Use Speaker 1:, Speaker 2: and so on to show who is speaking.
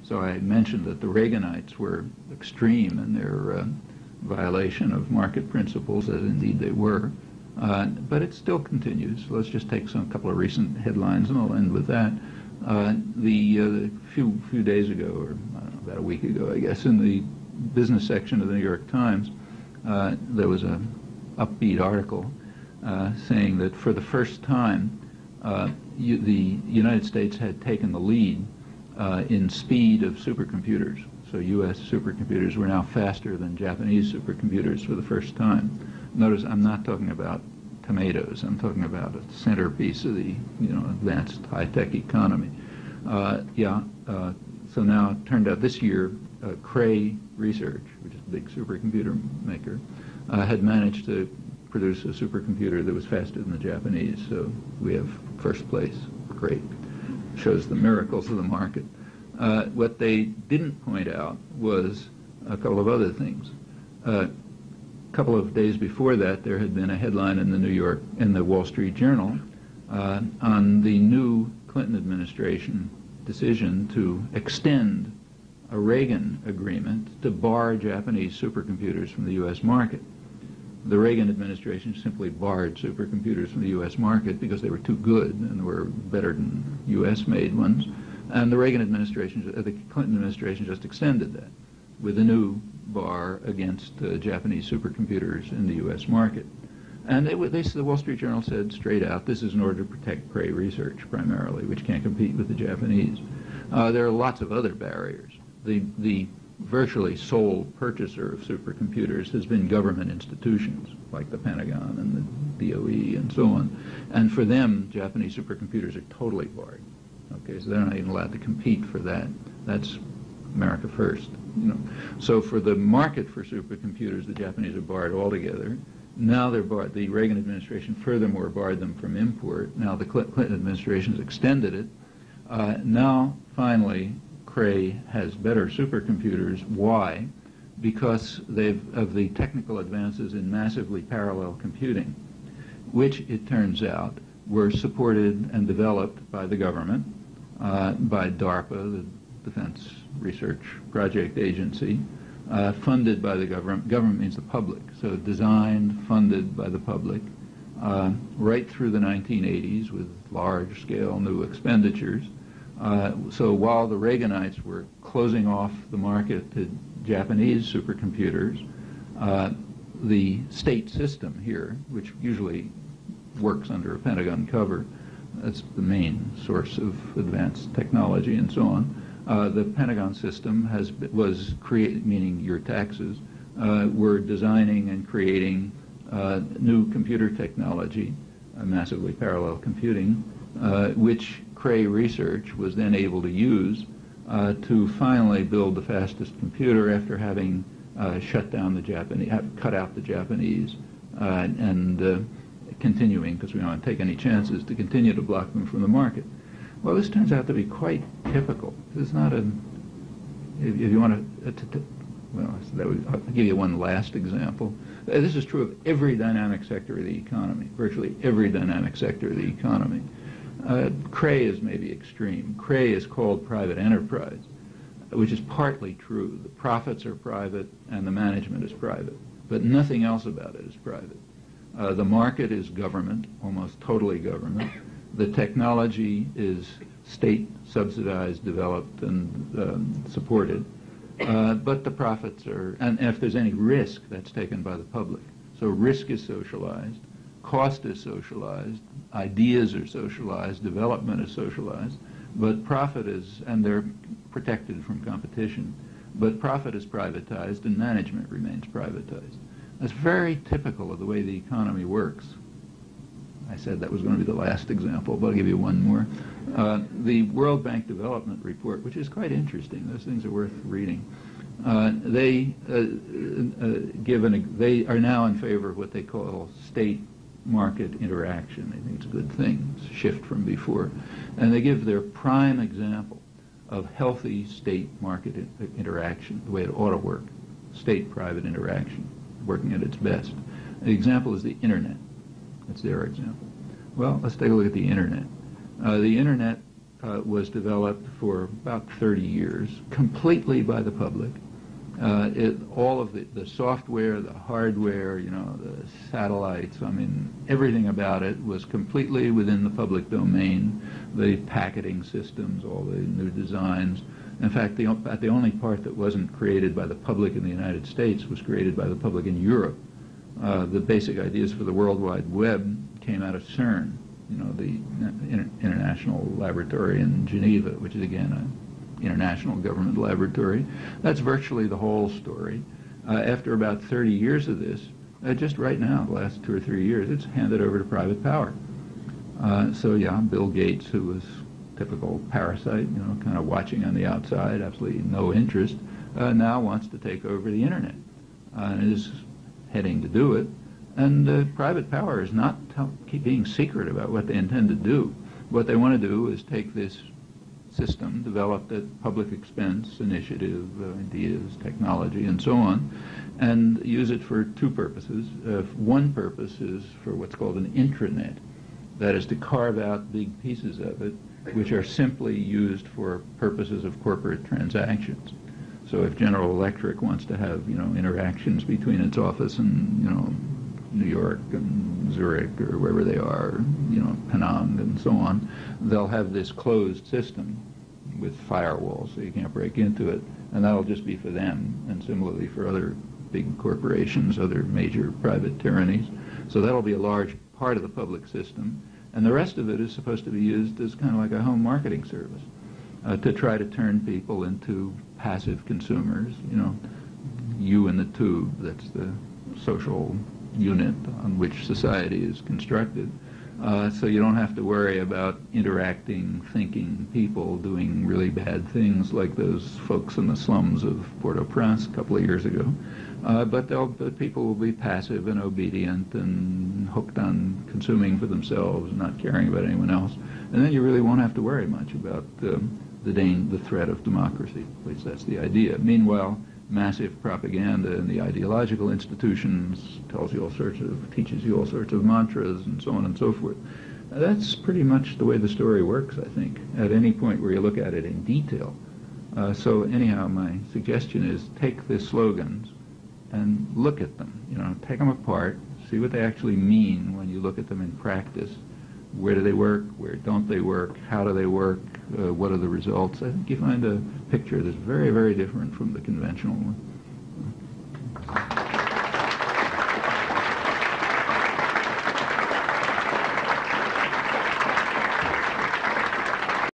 Speaker 1: So I mentioned that the Reaganites were extreme in their violation of market principles, as indeed they were. But it still continues. Let's just take a couple of recent headlines, and I'll end with that. The few days ago, or I don't know, about a week ago, I guess, in the business section of the New York Times, there was an upbeat article saying that for the first time, the United States had taken the lead in speed of supercomputers. So U.S. supercomputers were now faster than Japanese supercomputers for the first time. Notice I'm not talking about tomatoes. I'm talking about a centerpiece of the advanced high-tech economy. So now it turned out this year, Cray Research, which is a big supercomputer maker, had managed to produce a supercomputer that was faster than the Japanese. So we have first place. Great. Shows the miracles of the market. What they didn't point out was a couple of other things. A couple of days before that, there had been a headline in the Wall Street Journal on the new Clinton administration decision to extend a Reagan agreement to bar Japanese supercomputers from the U.S. market. The Reagan administration simply barred supercomputers from the U.S. market because they were too good and were better than U.S.-made ones. And the Reagan administration, the Clinton administration, just extended that with a new bar against Japanese supercomputers in the U.S. market. And the Wall Street Journal said straight out, this is in order to protect Cray Research primarily, which can't compete with the Japanese. There are lots of other barriers. The virtually sole purchaser of supercomputers has been government institutions like the Pentagon and the DOE and so on. And for them, Japanese supercomputers are totally barred. Okay, so they're not even allowed to compete for that. That's America first. So for the market for supercomputers, the Japanese are barred altogether. Now they're barred. The Reagan administration furthermore barred them from import. Now the Clinton administration has extended it. Now finally, Cray has better supercomputers. Why? Because of the technical advances in massively parallel computing, which it turns out were supported and developed by the government, by DARPA, the Defense Research Project Agency, funded by the government. Government means the public, so designed, funded by the public, right through the 1980s with large-scale new expenditures. So while the Reaganites were closing off the market to Japanese supercomputers, the state system here, which usually works under a Pentagon cover, that's the main source of advanced technology and so on. The Pentagon system was creating, meaning your taxes, were designing and creating new computer technology, massively parallel computing, which Cray Research was then able to use to finally build the fastest computer after having shut down the Japanese, cut out the Japanese, and continuing, because we don't want to take any chances, to continue to block them from the market. Well, this turns out to be quite typical. This is not a, if you want to, well, I'll give you one last example. This is true of every dynamic sector of the economy, virtually every dynamic sector of the economy. Cray is maybe extreme. Cray is called private enterprise, which is partly true. The profits are private and the management is private, but nothing else about it is private. The market is government, almost totally government. The technology is state subsidized, developed, and supported. But the profits are, and if there's any risk, that's taken by the public. So risk is socialized, cost is socialized, ideas are socialized, development is socialized, but profit is, and they're protected from competition, but profit is privatized and management remains privatized. That's very typical of the way the economy works. I said that was going to be the last example, but I'll give you one more. The World Bank Development Report, which is quite interesting, those things are worth reading. They are now in favor of what they call state market interaction. They think it's a good thing, it's a shift from before. And they give their prime example of healthy state market interaction, the way it ought to work, state-private interaction, working at its best. The example is the Internet. That's their example. Well, let's take a look at the Internet. The Internet was developed for about 30 years, completely by the public. All of the software, the hardware, the satellites, I mean, everything about it was completely within the public domain. The packaging systems, all the new designs. In fact, the only part that wasn't created by the public in the United States was created by the public in Europe. The basic ideas for the World Wide Web came out of CERN, the International Laboratory in Geneva, which is again an international government laboratory. That's virtually the whole story. After about 30 years of this, just right now, the last 2 or 3 years, it's handed over to private power. So yeah, Bill Gates, who was typical parasite, kind of watching on the outside, absolutely no interest, now wants to take over the internet and is heading to do it. And private power is not being secret about what they intend to do. What they want to do is take this system developed at public expense, initiative, ideas, technology, and so on, and use it for two purposes. One purpose is for what's called an intranet. That is to carve out big pieces of it, which are simply used for purposes of corporate transactions. So if General Electric wants to have, interactions between its office and, New York and Zurich or wherever they are, Penang and so on, they'll have this closed system with firewalls so you can't break into it, and that'll just be for them, and similarly for other big corporations, other major private tyrannies. So that'll be a large part of the public system, and the rest of it is supposed to be used as kind of like a home marketing service to try to turn people into passive consumers, you in the tube, that's the social unit on which society is constructed. So you don't have to worry about interacting, thinking people doing really bad things like those folks in the slums of Port-au-Prince a couple of years ago. But people will be passive and obedient and hooked on consuming for themselves and not caring about anyone else. And then you really won't have to worry much about the threat of democracy. At least that's the idea. Meanwhile, massive propaganda in the ideological institutions teaches you all sorts of mantras and so on and so forth. That's pretty much the way the story works, I think, at any point where you look at it in detail. So anyhow, my suggestion is take the slogans and look at them. Take them apart, see what they actually mean when you look at them in practice. Where do they work? Where don't they work? How do they work? What are the results? I think you find a picture that's very, very different from the conventional one.